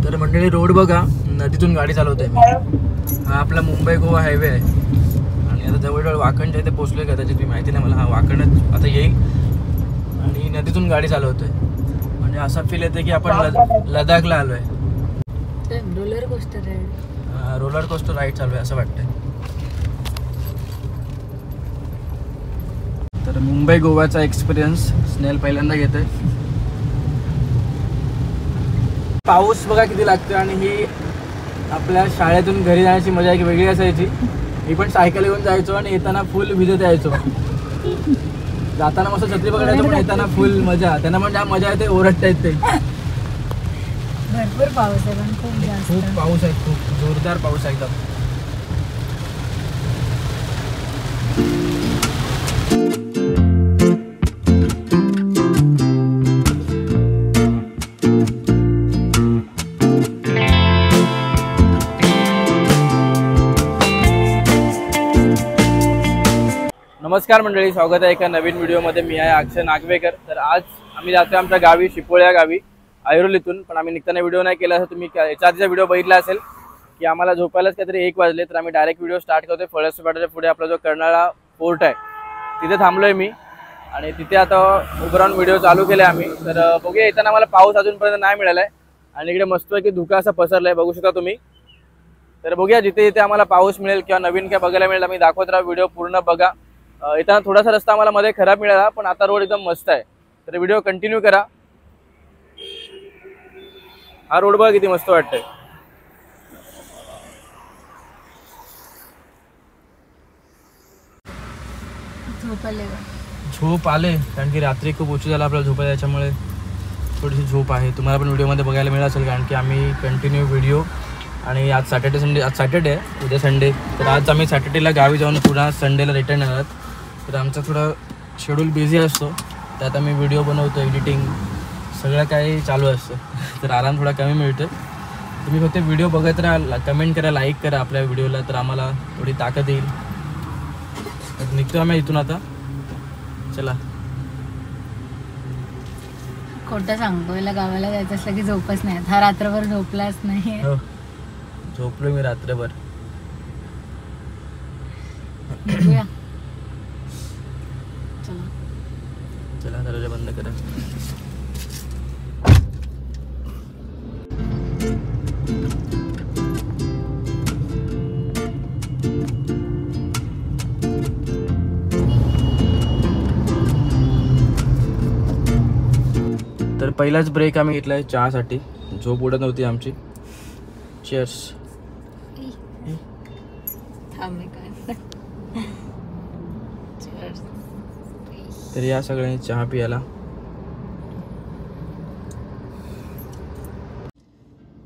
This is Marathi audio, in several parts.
तर मंडळी रोड बघा, नदीतून गाडी चालवते मी. हा आपला मुंबई गोवा हायवे आहे आणि आता जवळजवळ वाकणच्या इथे पोहोचलोय का त्याची माहिती नाही मला. हा वाकणच आता येईल आणि नदीतून गाडी चालवतोय. म्हणजे असा फील येते की आपण लडाखला आलोय. Roller coaster ride, roller coaster ride चालू आहे असं वाटतंय. तर मुंबई गोवाचा एक्सपिरियन्स स्नेल पहिल्यांदा घेतोय. पाऊस बघा किती लागतो आणि ही आपल्या शाळेतून घरी जाण्याची मजा एक वेगळी असायची. मी पण सायकल घेऊन जायचो आणि येताना फुल भिजत यायचो. जाताना मस्त छत्री पकडायचो पण येताना फुल मजा. त्यांना म्हणजे हा मजा येते, ओरडतायत ते. भरपूर पाऊस आहे पण खूप जास्त, खूप पाऊस आहे, खूप जोरदार पाऊस आहे एकदम. नमस्कार मंडळी, स्वागत आहे एका नवीन व्हिडिओमध्ये. मी आहे अक्षय नागवेकर. तर आज आम्ही जातोय आमच्या गावी, शिपोळ्या गावी, ऐरोलीतून. पण आम्ही निघताना व्हिडिओ नाही केला. असं तुम्ही याच्या आधीचा व्हिडिओ बघितला असेल की आम्हाला झोपायलाच काहीतरी 1 वाजले. तर आम्ही डायरेक्ट व्हिडिओ स्टार्ट करतोय. फळसपाटाच्या पुढे आपला जो कर्नाळा फोर्ट आहे तिथे थांबलोय मी आणि तिथे आता उभं राहून व्हिडिओ चालू केले आम्ही. तर बघूया, येताना मला पाऊस अजूनपर्यंत नाही मिळाला आहे आणि इकडे मस्तपैकी धुका असा पसरला आहे, बघू शकता तुम्ही. तर बघूया, जिथे जिथे आम्हाला पाऊस मिळेल किंवा नवीन काय बघायला मिळेल आम्ही दाखवत राहा. व्हिडिओ पूर्ण बघा. येताना थोडासा रस्ता आम्हाला मध्ये खराब मिळाला पण आता रोड एकदम मस्त आहे. तर व्हिडिओ कंटिन्यू करा. हा रोड बघा किती मस्त वाटतंय. झोप आले कारण की रात्री खूप उशीर झाला आपल्याला झोपायला, त्याच्यामुळे थोडीशी झोप आहे. तुम्हाला पण व्हिडिओमध्ये बघायला मिळत असेल कारण की आम्ही कंटिन्यू व्हिडिओ. आणि आज सॅटर्डे आहे, उद्या संडे. तर आज आम्ही सॅटर्डेला गावी जाऊन पुन्हा संडेला रिटर्न येणार. तर आमचा थोडा शेड्यूल बिझी असतो, त्यात आम्ही व्हिडिओ बनवतो, एडिटिंग सगळं काही चालू असतं. तर आराम थोडा कमी मिळतो. तुम्ही फक्त व्हिडिओ बघत राहा, कमेंट करा, लाईक करा आपल्या व्हिडिओला, तर आम्हाला थोडी ताकद येईल. तर निघतो आम्ही इथून आता. चला. खोटं सांगतो, याला गावाला जायचं असलं की झोपच नाही. हा रात्रभर झोपलाच नाही. हो, झोपलो मी रात्रभर. चला दरवाजा बंद करा. तर पहिलाच ब्रेक आम्ही घेतलाय चहासाठी. झोप उडत नव्हती आमची. चीअर्स. तर या सगळ्यांनी चहा पियाला.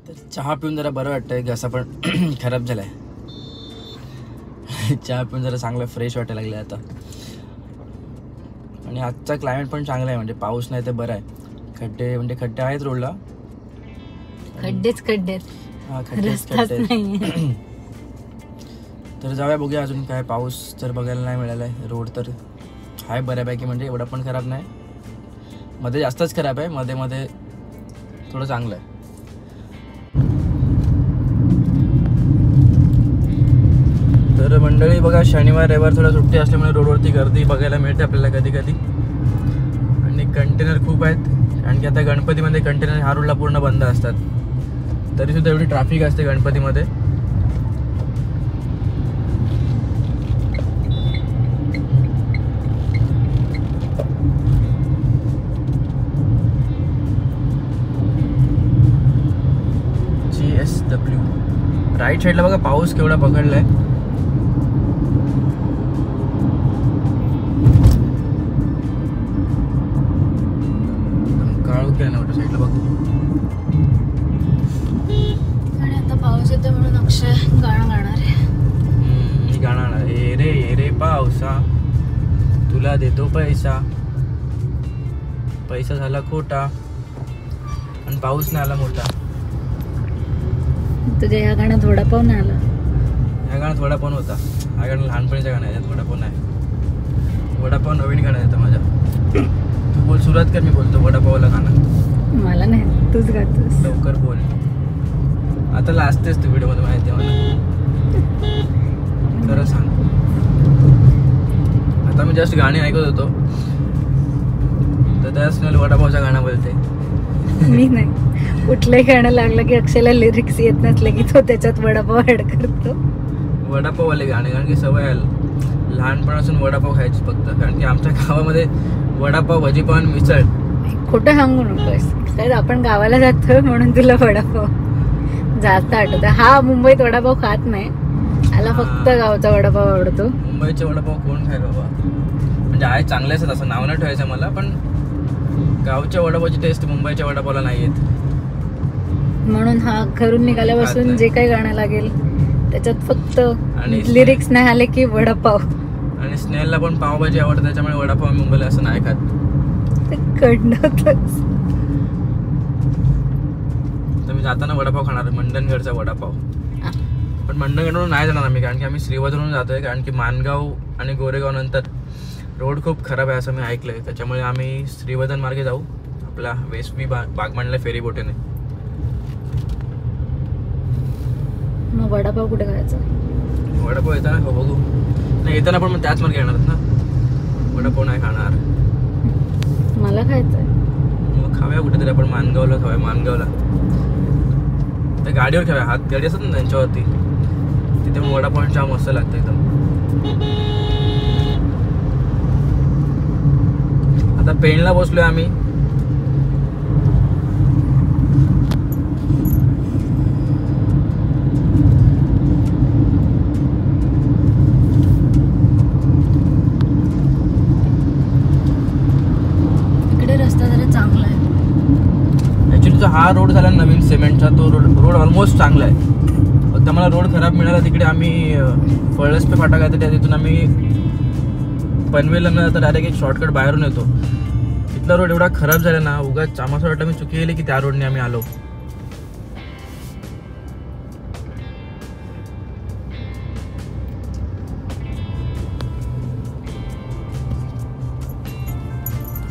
तर चहा पिऊन जरा बरं वाटतंय. घसा पण खराब झालाय. चहा पिऊन जरा चांगलं फ्रेश वाटायला लागलं आता. आणि आजचा क्लायमेट पण चांगला आहे, म्हणजे पाऊस नाही तर बरं आहे. खड्डे आहेत रोडला. खड्डे हा, खड्डेच. तर जाऊया, बघूया अजून काय. पाऊस तर बघायला नाही मिळाला आहे. रोड तर आहे बऱ्यापैकी, म्हणजे एवढा पण खराब नाही. मध्ये जास्तच खराब आहे, मध्ये थोडं चांगलं आहे. तर मंडळी बघा, शनिवार रविवार थोडा सुट्टी असल्यामुळे रोडवरती गर्दी बघायला मिळते आपल्याला कधी कधी. आणि कंटेनर खूप आहेत कारण की आता गणपतीमध्ये कंटेनर ह्या रोडला पूर्ण बंद असतात. तरीसुद्धा एवढी ट्रॅफिक असते गणपतीमध्ये. GSW राईट साईडला बघा पाऊस केवढा पकडलाय. काळू केलं ना साईडला बघा. आणि आता पाऊस येतो म्हणून अक्षय गाणं गाणार आहे. मी गाणार ए रे पावसा तुला देतो पैसा. पैसा झाला खोटा आणि पाऊस नाही आला मोठा. तुझ्या या गाण्यात वडापाव नाही आला. या गाण्यात वडापाव होता. हा गाणं लहानपणीच्या गाणं आहे, वडापाव नाही. वडापाव नवीन गाणं येतं माझ्या. तू बोल, सुरुवात कर, मी बोलतो वडापावला गाणं. मला नाही, तूच गातोस. लवकर बोल. आता लाजतेस तू व्हिडिओ मध्ये, माहिती आहे मला. खरं सांग. आता मी जस्ट गाणी ऐकत होतो तर त्या स्नेल वडापावच्या गाणं बोलते. मी नाही, कुठलंही गाणं लागलं की अक्षयला लिरिक्स येत नसले की तो त्याच्यात वडापाव ऍड करतो. वडापाववाले गाणे, कारण की सवय आहे लहानपणापासून वडापाव खायची फक्त. कारण की आमच्या गावामध्ये वडापाव, भजीपाव आणि मिसळ. खोटं सांगू नकोस, तर आपण गावाला जातो म्हणून तुला वडापाव जास्त आठवत. हा मुंबईत वडापाव खात नाही, त्याला फक्त गावचा वडापाव आवडतो. मुंबईचे वडापाव कोण खाय बाबा, म्हणजे आहे चांगले असतात असं नाव नाही ठेवायचं मला, पण गावच्या वडापावची टेस्ट मुंबईच्या वडापावला नाही येत. म्हणून हा घरून निघाल्यापासून जे काही गाणं लागेल त्याच्यात फक्त लिरिक्स नाही आले की वडापाव. आणि स्नेहलला पण पावभाजी आवडते, त्याच्यामुळे वडापाव मुंबईला असं नाही खात. कडनंच तर मी जाताना वडापाव खाणार, मंडणगडचा वडापाव. पण मंडणगडवरून नाही जाणार आम्ही, कारण की आम्ही श्रीवर्धनवरून जातोय. कारण की मानगाव आणि गोरेगाव नंतर रोड खूप खराब आहे असं मी ऐकलंय. त्याच्यामुळे आम्ही श्रीवर्धन मार्गे जाऊ, आपला वेस्टवी बागमांडला फेरी बोटीने. मग वडापाव कुठे खायचा? वडापाव येताना हो बघू, नाही येताना पण मग त्याच मार्गे येणार ना. वडापाव नाही खाणार, मला खायचंय. मग खाऊया कुठेतरी आपण, मानगावला खाऊया. मानगावला त्या गाडीवर खाऊया, हात गाडी असतात ना त्यांच्यावरती, तिथे मग वडापाव छान मस्त लागतं एकदम. आता पेणला बसलोय आम्ही. इकडे रस्ता जरा चांगला आहे. ऍक्च्युली जो हा रोड झाला नवीन सिमेंटचा, तो रोड ऑलमोस्ट चांगला आहे. फक्त मला रोड खराब मिळाला तिकडे. आम्ही फळसपे फाटा काय तर तिथून आम्ही पनवेलला न जाता डायरेक्ट एक शॉर्टकट बाहेरून येतो. तिथला रोड एवढा खराब झाला ना, उगाच आम्हाला वाटतं मी चुकी केली की त्या रोडने आम्ही आलो.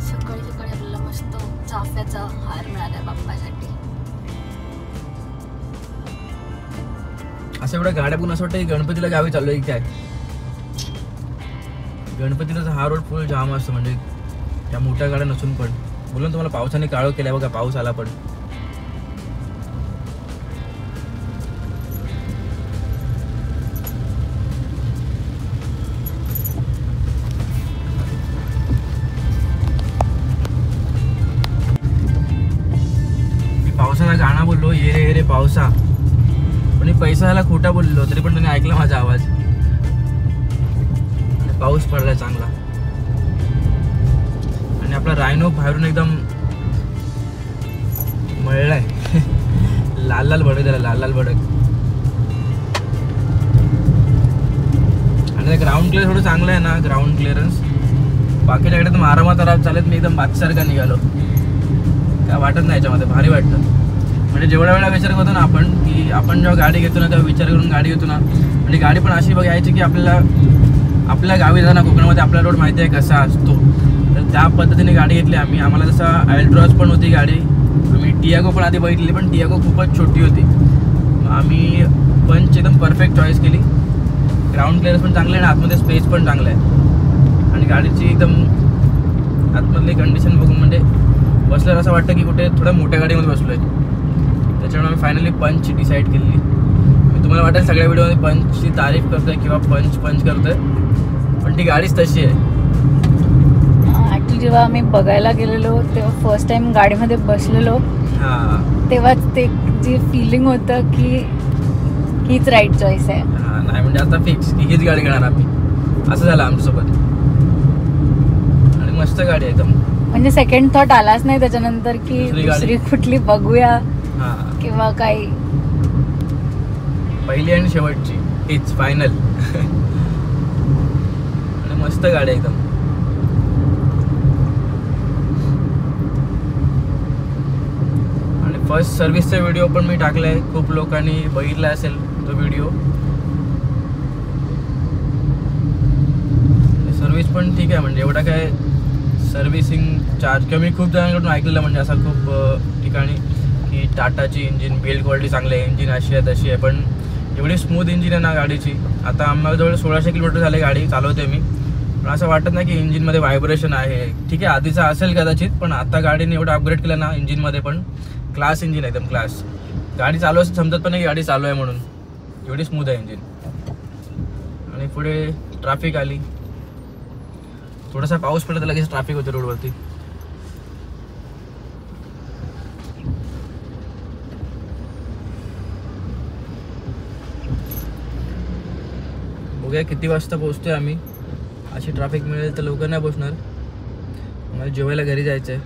सकाळी सकाळी आपल्याला मस्त चाफ्याचा हार मिळाला बाप्पासाठी. असं एवढ्या गाड्या बघून असं वाटतं की गणपतीला गावी चाललोय की काय. गणपतीला हा रोड फुल जाम असतो, म्हणजे त्या मोठ्या गाड्या नसून पण. बोलून तुम्हाला पावसाने काळो केल्या बघा, पाऊस आला पण. मी पावसाला गाणं बोललो, ये रे पावसा, पण पैसा ह्याला खोटा बोललो, तरी पण त्याने ऐकला माझा आवाज. पाऊस पडलाय चांगला. आणि आपला रायनो बाहेरून एकदम मळलाय. लाल लाल भडक झाला, लाल लाल भडक. आणि ग्राउंड क्लिअर थोडं चांगलं आहे ना, ग्राउंड क्लिअरन्स. बाकीच्याकडे तर आरामात आराम चालत मी एकदम बादसारखा निघालो, काय वाटत नाही याच्यामध्ये, भारी वाटतं. म्हणजे जेवढ्या वेळा विचार करतो ना आपण, की आपण जेव्हा गाडी घेतो ना तेव्हा विचार करून गाडी घेतो ना. म्हणजे गाडी पण अशी बघायची की आपल्या गावी जाताना कोकणामध्ये आपला रोड माहिती आहे कसा असतो, तर त्या पद्धतीने गाडी घेतली आम्ही. आम्हाला जसं अल्ट्रॉस पण होती गाडी, आम्ही टियागो पण आधी बघितली, पण टियागो खूपच छोटी होती. आम्ही पंच एकदम परफेक्ट चॉईस केली. ग्राउंड क्लिअरन्स पण चांगलं आहे आणि आतमध्ये स्पेस पण चांगलं आहे. आणि गाडीची एकदम आतमधली कंडिशन बघून म्हणजे बसल्यावर असं वाटतं की कुठे थोड्या मोठ्या गाडीमध्ये बसलो आहे. त्याच्यामुळे आम्ही फायनली पंच डिसाईड केलेली. मी तुम्हाला वाटेल सगळ्या व्हिडिओमध्ये पंचची तारीफ करतोय किंवा पंच करतोय, पण ती गाडीच तशी आहे. ॲक्च्युली जेव्हा आम्ही बघायला गेलेलो तेव्हा फर्स्ट टाइम गाडीमध्ये बसलेलो, तेव्हाच ते जी फिलिंग होतं की हीच राईट चॉईस आहे. नाही म्हणजे आता फिक्स की हीच गाडी घेणार आम्ही, असं झालं आमच्यासोबत. आणि मस्त गाडी आहे एकदम. म्हणजे सेकंड थॉट आलाच नाही त्याच्यानंतर की दुसरी कुठली बघूया किंवा काही. पहिली आणि शेवटची हीच फायनल. आणि मस्त गाडी एकदम. आणि फर्स्ट सर्व्हिसचा व्हिडिओ पण मी टाकलाय, खूप लोकांनी बघितला असेल तो व्हिडिओ. सर्व्हिस पण ठीक आहे, म्हणजे एवढा काय सर्व्हिसिंग चार्ज किंवा मी खूप जणांकडून ऐकलेलं, म्हणजे असं खूप ठिकाणी की की टाटाची इंजिन बिल्ड क्वालिटी चांगली आहे, इंजिन अशी आहे तशी आहे, पण एवढी स्मूथ इंजिन आहे ना गाडीची. आता आम्हाला जवळ 1600 किलोमीटर झाले गाडी चालवते मी, पण असं वाटत नाही की इंजिनमध्ये व्हायब्रेशन आहे. ठीक आहे आधीचा असेल कदाचित, पण आता गाडीने एवढं अपग्रेड केलं ना इंजिनमध्ये, पण क्लास इंजिन आहे एकदम क्लास. गाडी चालू असं समजत पण नाही की गाडी चालू आहे म्हणून, एवढी स्मूथ आहे इंजिन. आणि पुढे ट्रॅफिक आली, थोडासा पाऊस पडला तर लगेच ट्रॅफिक होते रोडवरती. बघूया किती वाजता पोहोचतोय आम्ही. अशी ट्रॅफिक मिळेल तर लवकर नाही पोहोचणार, मला जेवायला घरी जायचं आहे.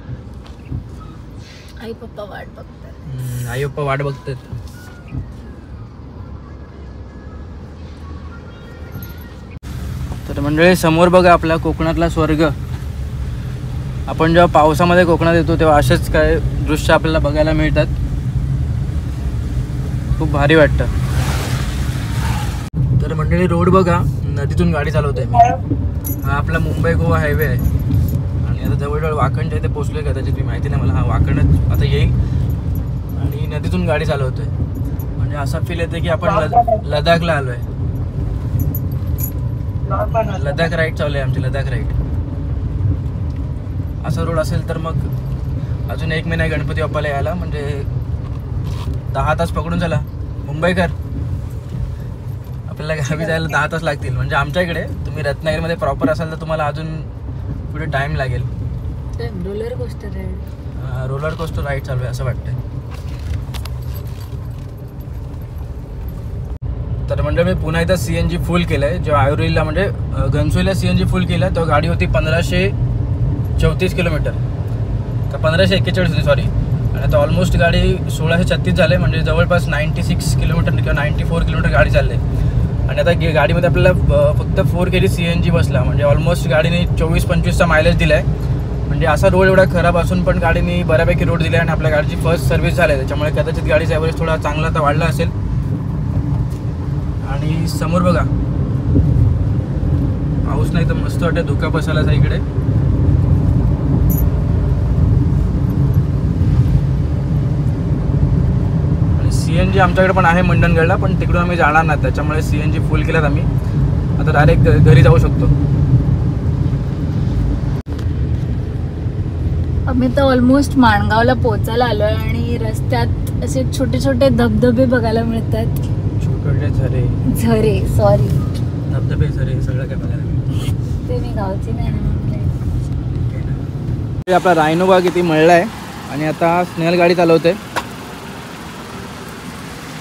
आई पप्पा वाट बघतात. आई पप्पा वाट बघतात. तर मंडळी समोर बघा आपला कोकणातला स्वर्ग. आपण जेव्हा पावसामध्ये कोकणात येतो तेव्हा असेच काय दृश्य आपल्याला बघायला मिळतात, खूप भारी वाटतं. तर मंडळी रोड बघा, नदीतून गाडी चालवते मी. हा आपला मुंबई गोवा हायवे आहे आणि आता जवळजवळ वाकणच्या इथे पोचलोय कदाचित, तुम्ही माहिती नाही मला. हा वाकणच आता येईल आणि नदीतून गाडी चालवतोय, म्हणजे असा फील येते की आपण लडाखला आलोय. लडाख राईड चालू आहे आमची, लडाख राईड. असा रोड असेल तर मग अजून 1 महिना गणपती बाप्पाला यायला, म्हणजे 10 तास पकडून चला मुंबईकर. आपल्याला गावी जायला 10 तास लागतील. म्हणजे आमच्या इकडे तुम्ही रत्नागिरीमध्ये प्रॉपर असाल तर तुम्हाला अजून पुढे टाईम लागेल. Roller coaster ride, roller coaster ride चालू आहे असं वाटतंय. तर म्हणजे मी पुन्हा एकदा CNG फुल केलं आहे. जेव्हा आयुर्वेदला म्हणजे घनसोलीला CNG फुल केलं तेव्हा गाडी होती 1534 किलोमीटर, तर 1541 होती सॉरी. आणि आता ऑलमोस्ट गाडी 1636 झाले, म्हणजे जवळपास 96 किलोमीटर किंवा 94 किलोमीटर गाडी चालली. आणि आता गाडीमध्ये आपल्याला फक्त 4 kg CNG बसला, म्हणजे ऑलमोस्ट गाडीने 24-25चा मायलेज दिला आहे. म्हणजे असा रोड एवढा खराब असून पण गाडीने बऱ्यापैकी रोड दिला आहे. आणि आपल्या गाडीची फर्स्ट सर्व्हिस झाली आहे, त्याच्यामुळे कदाचित गाडीचा ॲव्हरेज थोडा चांगला आता वाढला असेल. आणि समोर बघा पाऊस नाही तर मस्त वाटतं, धुका बसायला इकडे. CNG आमच्याकडे पण आहे मंडणगडला, पण तिकडून आम्ही जाणार नाही, त्याच्यामुळे CNG फुल केल्यात आम्ही. आता डायरेक्ट घरी जाऊ शकतो. आम्ही तर ऑलमोस्ट माणगावला पोचायला आलोय आणि रस्त्यात असे छोटे छोटे धबधबे बघायला मिळतात. छोटे झरे सॉरी धबधबे झरे सगळं काय बघायला मिळतं. ते मी गावची नाही. आपला रायनोबा किती मळला आहे आणि आता स्नेहल गाडी चालवते.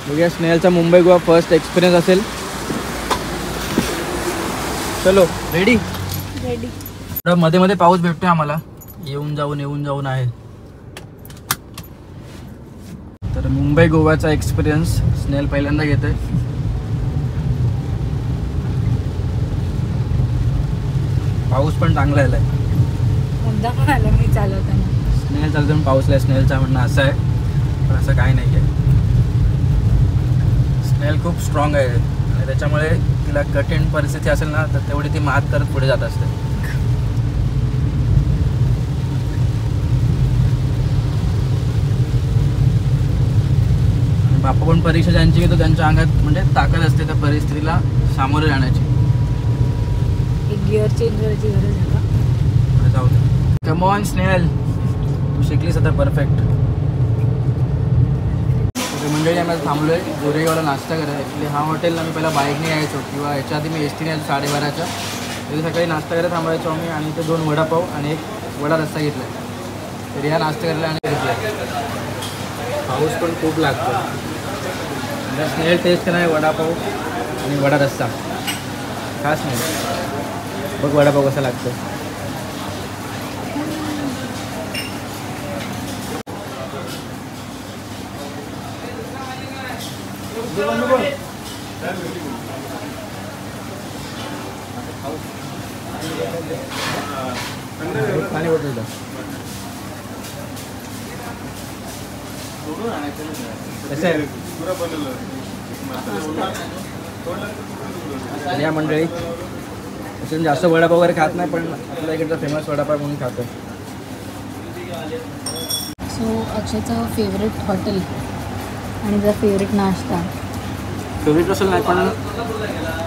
बघूया स्नेहलचा मुंबई गोवा फर्स्ट एक्सपिरियन्स असेल. चलो रेडी. मध्ये मध्ये पाऊस भेटतोय आम्हाला, येऊन जाऊन आहे. तर मुंबई गोवाचा एक्सपिरियन्स स्नेहल पहिल्यांदा घेते. पाऊस पण चांगला आलाय, मुद्दा पण आला मी चालवताना. स्नेहल चालतो पाऊसला, स्नेहलचा म्हणणं असं आहे, पण असं काही नाही आहे. स्नेहल खूप स्ट्रॉंग आहे आणि त्याच्यामुळे तिला कठीण परिस्थिती असेल ना तर तेवढी ती मात करत पुढे जात असते. बापा पण परीक्षा ज्यांची घेतो त्यांच्या अंगात म्हणजे ताकद असते त्या परिस्थितीला सामोरे जाण्याची. एक गिअर चेंज करायची गरज आहे का? जाऊ दे. कम ऑन स्नेहल, तू शिकलीस आता परफेक्ट. मंडळी आम्ही थांबलो आहे गोरेगावला नाश्ता करायला. ॲक्च्युली हा हॉटेलला मी पहिला बाईकने यायचो किंवा याच्या आधी मी एसटीने यायचो 12:30च्या. तिथे सकाळी नाश्ता करायला थांबायचो आम्ही आणि ते 2 वडापाव आणि 1 वडा रस्सा घेतला आहे. तर या नाश्ता करायला आणि घेतला आहे. पाऊस पण खूप लागतो. स्नेहल टेस्ट करणार आहे वडापाव आणि वडा रस्सा. खास नाही बघ वडापाव कसा लागतो. पाणी बॉटल द्या. कसं आहे या मंडळी असून जास्त वडापाव वगैरे खात नाही, पण आपल्या इकडचा फेमस वडापाव म्हणून खातो. सो अक्षयचं फेवरेट हॉटेल आणि जर फेवरेट नाश्ता. फेवरेट असेल नाही, पण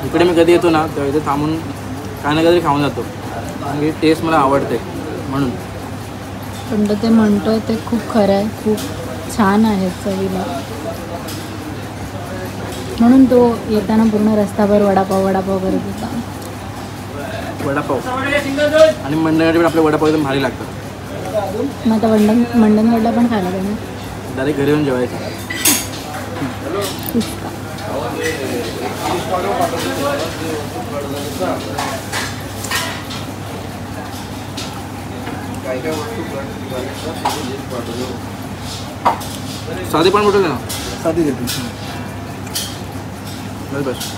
इकडे मी कधी येतो ना तेव्हा इथे थांबून काय ना काहीतरी खाऊन जातो आणि टेस्ट मला आवडते म्हणून. पण ते म्हणतोय ते खूप खरं आहे, खूप छान आहे चवीला. म्हणून तो येताना पूर्ण रस्ताभर वडापाव करत होता. वडापाव आणि मंडणगड पण आपले वडापाव एकदम भारी लागतात. मग आता मंडणगडला पण खायला पाहिजे. डायरेक्ट घरी येऊन जेवायचं. साधी पण मोठं ना, साधी देते बस.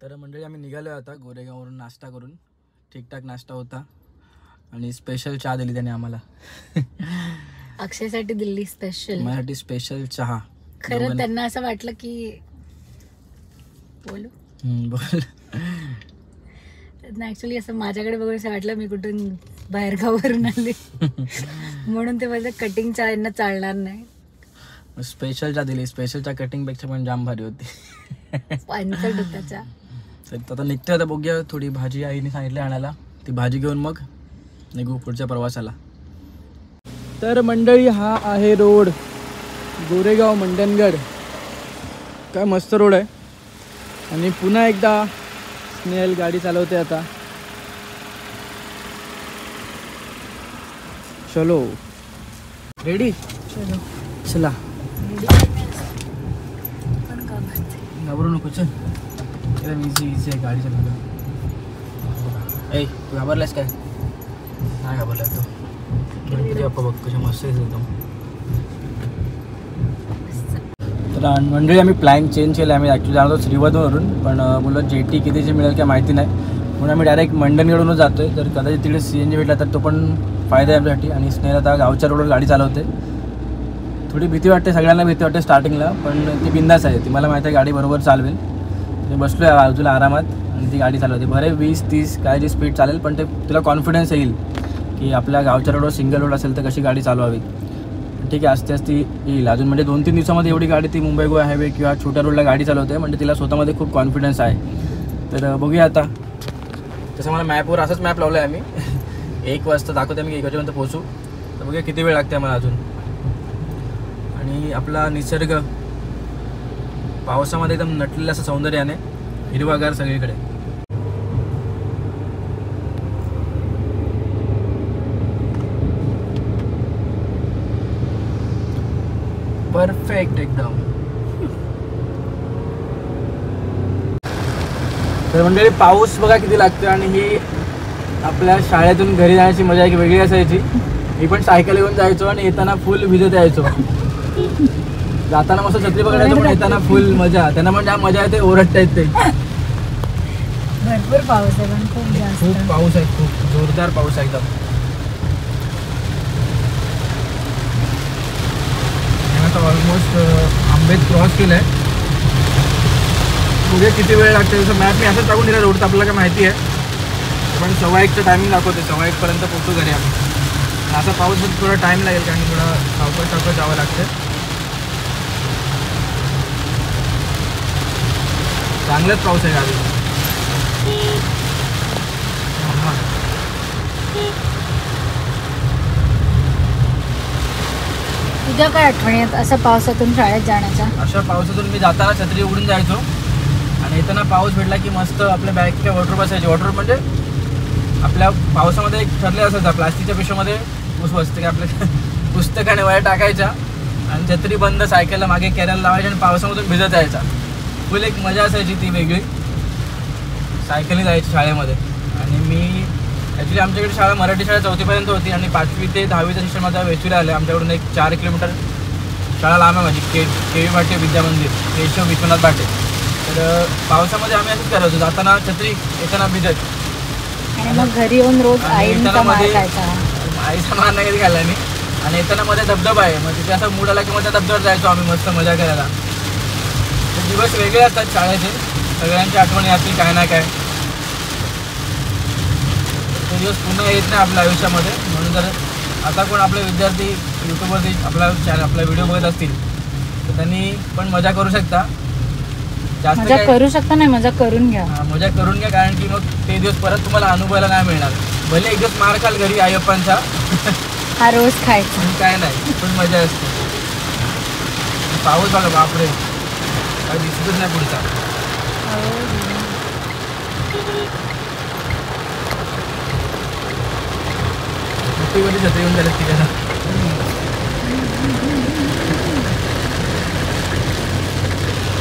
तर मंडळी आम्ही निघालो आता गोरेगाववरून नाश्ता करून. ठीकठाक नाश्ता होता आणि स्पेशल चहा दिली त्याने आम्हाला. अक्षयसाठी दिल्ली स्पेशल, माझ्यासाठी स्पेशल चहा. खरं त्यांना असं वाटलं की बोल ऍक्च्युली असं माझ्याकडे बघून असं वाटलं मी कुठून बाहेर गावावरून आले म्हणून ते माझं कटिंग चहा यांना चालणार नाही. स्पेशल चहा दिली. स्पेशल चहा कटिंग पेक्षा पण जाम भारी होती. पानसट होता चहा. आता निघतोय, आता बघूया. थोडी भाजी आईने सांगितली आणायला, ती भाजी घेऊन मग निघू पुढच्या प्रवासाला. तर मंडळी हा आहे रोड, गोरेगाव मंडणगड. काय मस्त रोड आहे. आणि पुन्हा एकदा स्नेहल गाडी चालवते आता. चलो रेडी, चलो चला. घाबरू नको, चल. इझी आहे गाडी चालवलं. ए तू घाबरलास काय? नाही घाबरला तू. गणपती बाप्पा बघ कशा मस्त आहे एकदम. तर मंडळी आम्ही प्लॅन चेंज केला. आम्ही ॲक्च्युली जाणार होतो श्रीवर्धनवरून, पण मुलं जेटी कितीची मिळेल काय माहिती नाही, म्हणून आम्ही डायरेक्ट मंडणगडवरूनच जातो आहे. तर कदाचित तिकडे CNG भेटला तर तो पण फायदा आहे आमच्यासाठी. आणि स्नेहल आता गावच्या रोडवर गाडी चालवते. थोडी भीती वाटते, सगळ्यांना भीती वाटते स्टार्टिंगला, पण ती बिंदास आहे. ती मला माहिती आहे गाडी बरोबर चालवेल. मी बसलो आहे बाजूला आरामात आणि ती गाडी चालवते. बरे 20-30 काय जी स्पीड चालेल, पण ते तिला कॉन्फिडन्स येईल की आपल्या गावच्या रोडवर सिंगल रोड असेल तर कशी गाडी चालवावी. ठीक आहे, असते येईल अजून. म्हणजे 2-3 दिवसामध्ये एवढी गाडी ती मुंबई गोवा हायवे किंवा छोट्या रोडला गाडी चालवते, म्हणजे तिला स्वतःमध्ये खूप कॉन्फिडन्स आहे. तर बघूया आता. तसं मला मॅपवर असंच मॅप लावलं आहे आम्ही. 1 वाजता दाखवते मी 1 वाजेपर्यंत पोहोचू. तर बघूया किती वेळ लागते मला अजून. आणि आपला निसर्ग पावसामध्ये एकदम नटलेलं असं सौंदर्याने, हिरवागार सगळीकडे. परफेक्ट एकदम. तर मंडळी पाऊस बघा किती लागतो. आणि ही आपल्या शाळेतून घरी जाण्याची मजा एक वेगळी असायची. मी पण सायकल घेऊन जायचो आणि येताना फुल भिजत यायचो. जाताना मस्त छत्री पकडायचो, पण येताना फुल मजा. त्यांना पण जाम मजा येते, ओरडतायत ते. भरपूर पाऊस आहे, पण खूप पाऊस आहे, खूप जोरदार पाऊस आहे एकदम. आता ऑलमोस्ट आंबेत क्रॉस केलं आहे. पुढे किती वेळ लागते जसं मॅप मी असंच टाकून दिला रोड, तर आपल्याला काय माहिती आहे. पण 1:15चं टायमिंग दाखवते, 1:15पर्यंत पोहोचू घरी आम्ही. असा पाऊस थोडा टाईम लागेल, कारण थोडा सावकाश जावं लागतं. चांगलाच पाऊस आहे गावी. तुझ्या काय आठवणी आहेत अशा पावसातून शाळेत जाण्याच्या? अशा पावसातून मी जाताना छत्री उघडून जायचो आणि येताना पाऊस भेटला की मस्त आपल्या बॅगच्या वॉटरप्रूफ असायचे. वॉटरप्रूफ म्हणजे आपल्या पावसामध्ये एक ठरले असायचा, प्लास्टिकच्या पिशवीमध्ये बसते की आपल्या पुस्तकाने वया टाकायच्या आणि छत्री बंद, सायकलला मागे कॅरेल लावायची आणि पावसामधून भिजत यायचा. फुल एक मजा असायची ती वेगळी. सायकलने जायची शाळेमध्ये. आणि मी ॲक्च्युली आमच्याकडे शाळा मराठी शाळा 4थीपर्यंत होती आणि 5वी ते 10वीचं शिक्षण माझं वेचूला आलं. आमच्याकडून एक 4 किलोमीटर शाळा लांब आहे माझी. केवी भाटे विद्या मंदिर, केशव विश्वनाथ भाटे. तर पावसामध्ये आम्ही असंच करायचो, जाताना छत्री, येताना भिजत. आणि मग घरी येऊन रोज आईचा मार खायचा. आईचा मार नाही कधी खाल्ला मी. आणि येताना मध्ये धबधबा आहे, मग तिथे असं मूड आला की मग त्या धबधब्यावर जायचो आम्ही मस्त मजा करायला. ते दिवस वेगळे असतात शाळेचे, सगळ्यांची आठवणी असतील काय ना काय. ते दिवस पुन्हा येत नाही आपल्या आयुष्यामध्ये. म्हणून जर आता कोण आपले विद्यार्थी यूट्यूबवरती आपला व्हिडिओ बघत असतील तर त्यांनी पण मजा करू शकता. जास्त मजा करू शकता नाही, मजा करून घ्या. मजा करून घ्या, कारण की मग ते दिवस परत तुम्हाला अनुभवायला नाही मिळणार. भले एक दिवस मार खाल घरी आईप्पांचा, हा रोज खायचा काय नाही, पण मजा असते. पाऊस बघा, बापरे काय दिसतच नाही पुढचा. छत्री येऊन झालं तिकडे.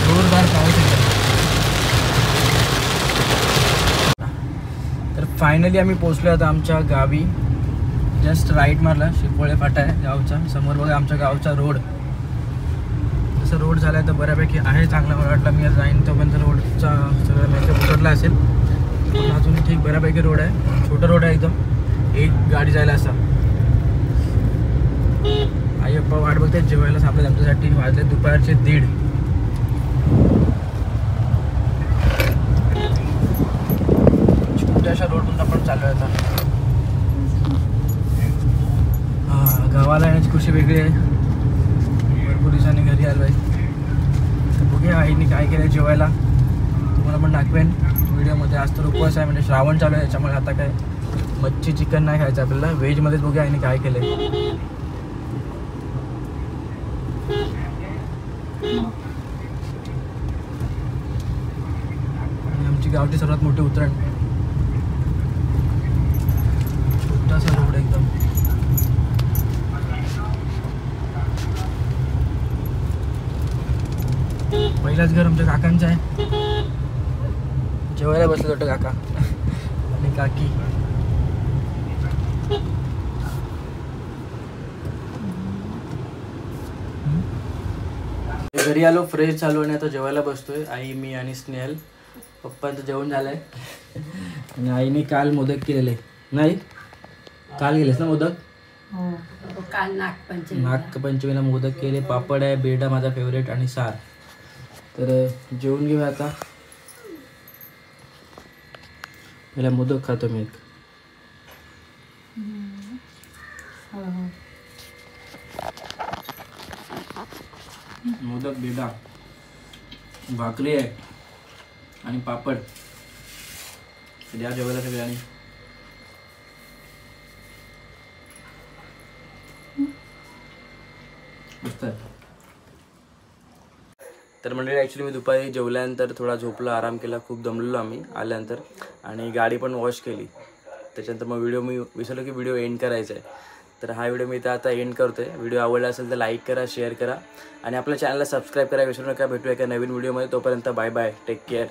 जोरदार पाऊस येतो. तर फायनली आम्ही पोहोचलो आता आमच्या गावी. जस्ट राईट मारला, शिपोळे फाटा आहे गावचा. समोर बघा आमच्या गावचा रोड. जसं रोड झाला आहे तर बऱ्यापैकी आहे चांगला. मला वाटलं मी जाईन तोपर्यंत रोडचा सगळा मेकअप उतरला असेल, पण अजून ठीक बऱ्यापैकी रोड आहे. छोटा रोड आहे एकदम, एक गाडी जायला असा. आईप्पा वाट बघतात जेवायला सापडत आमच्यासाठी. वाजले दुपारचे 1:30. छोट्याशा रोडवरून आपण चालू आहे आता. गावाला येण्याची खुशी वेगळी आहे. भरपूर दिवसांनी घरी आलो आहे. तर बघूया आईने काय केलं जेवायला, तुम्हाला पण दाखवेन व्हिडिओमध्ये. आज तर उपवास आहे, म्हणजे श्रावण चालू आहे, त्याच्यामुळे आता काय मच्छी चिकन नाही खायचं आपल्याला. व्हेजमध्येच बघूया आईने काय केलं आहे. आमची गावची सर्वात मोठी उतरण. छोटासा रोड एकदम. पहिलाच घर आमच्या काकांचं आहे. जेवायला बसलं होतं काका आणि काकी. घरी आलो, फ्रेश झालो आणि आता जेवायला बसतोय. आई, मी आणि स्नेहल. पप्पांचं जेवण झालंय आणि आईने काल मोदक केलेले. नाही काल गेलेस ना मोदक? काल नागपंचमीला मोदक केले. पापड आहे, बेडा माझा फेवरेट आणि सार. तर जेवून घेऊया आता. पहिला मोदक खातो मी एक. मोदक, बेडा, भाकरी आहे आणि पापड. द्या जेवायला सगळ्यांनी. मस्त आहे. तर मंडळी ॲक्च्युली मी दुपारी जेवल्यानंतर थोडा झोपला, आराम केला. खूप दमलेलो आम्ही आल्यानंतर, आणि गाडी पण वॉश केली. त्याच्यानंतर मग मी विसरलो की व्हिडिओ एंड करायचा आहे. तर हा व्हिडिओ मी इथं आता एंड करतो आहे. व्हिडिओ आवडला असेल तर लाईक करा, शेअर करा आणि आपल्या चॅनलला सबस्क्राईब करा विसरू नका. भेटूया एका नवीन व्हिडिओमध्ये. तोपर्यंत बाय बाय, टेक केअर.